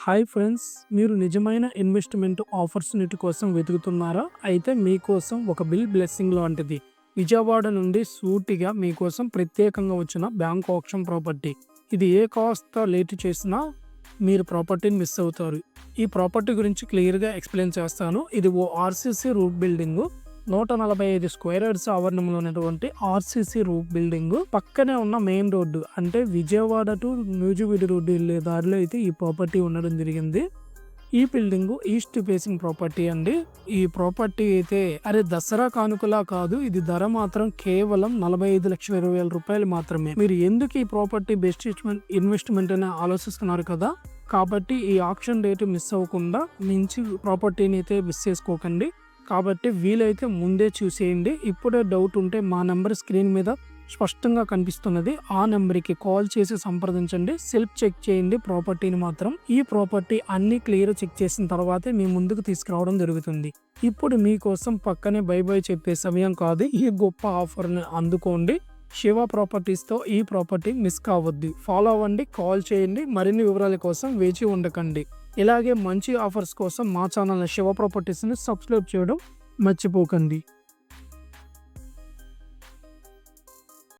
Hi friends, మీరు నిజమైన investment opportunity కోసం వెతుకుతున్నారా? అయితే మీకోసం ఒక బ్లెస్సింగ్ లాంటిది. విజయవాడ నుండి సూటిగా మీకోసం ప్రత్యేకంగా వచ్చిన బ్యాంక్ ఆప్షన్ ప్రాపర్టీ. ఇది ఏ కాస్త లేట్ చేసినా మీరు ప్రాపర్టీని మిస్ అవుతారు. ఈ ప్రాపర్టీ గురించి క్లియర్గా ఎక్స్ప్లెయిన్ చేస్తాను. ఇది ఓ RCC roof building. 145 square yards ఆవరణంలో ఉన్నటువంటి ఆర్సీసీ రూఫ్ బిల్డింగ్ పక్కనే ఉన్న మెయిన్ రోడ్డు, అంటే విజయవాడ టు న్యూజివీడు రోడ్డు వెళ్ళే దారిలో అయితే ఈ ప్రాపర్టీ ఉండడం జరిగింది. ఈ బిల్డింగ్ ఈస్ట్ ఫేసింగ్ ప్రాపర్టీ అండి. ఈ ప్రాపర్టీ అయితే దసరా కానుకలా కాదు, ఇది ధర మాత్రం కేవలం 45,20,000 రూపాయలు మాత్రమే. మీరు ఎందుకు ఈ ప్రాపర్టీ బెస్ట్ ఇన్వెస్ట్మెంట్ అని ఆలోచిస్తున్నారు కదా, కాబట్టి ఈ ఆప్షన్ రేటు మిస్ అవ్వకుండా మంచి ప్రాపర్టీని అయితే మిస్ చేసుకోకండి. కాబట్టి వీలైతే ముందే చూసేయండి. ఇప్పుడే డౌట్ ఉంటే మా నెంబర్ స్క్రీన్ మీద స్పష్టంగా కనిపిస్తున్నది, ఆ నెంబర్కి కాల్ చేసి సంప్రదించండి. సెల్ఫ్ చెక్ చేయండి ప్రాపర్టీని మాత్రం. ఈ ప్రాపర్టీ అన్ని క్లియర్ చెక్ చేసిన తర్వాతే మీ ముందుకు తీసుకురావడం జరుగుతుంది. ఇప్పుడు మీకోసం పక్కనే బై బై చెప్పే సమయం కాదు, ఈ గొప్ప ఆఫర్ని అందుకోండి. శివ ప్రాపర్టీస్తో ఈ ప్రాపర్టీ మిస్ కావద్దు. ఫాలో అవ్వండి, కాల్ చేయండి. మరిన్ని వివరాల కోసం వేచి ఉండకండి. ఇలాగే మంచి ఆఫర్స్ కోసం మా ఛానల్ శివ ప్రాపర్టీస్ని సబ్స్క్రైబ్ చేయడం మర్చిపోకండి.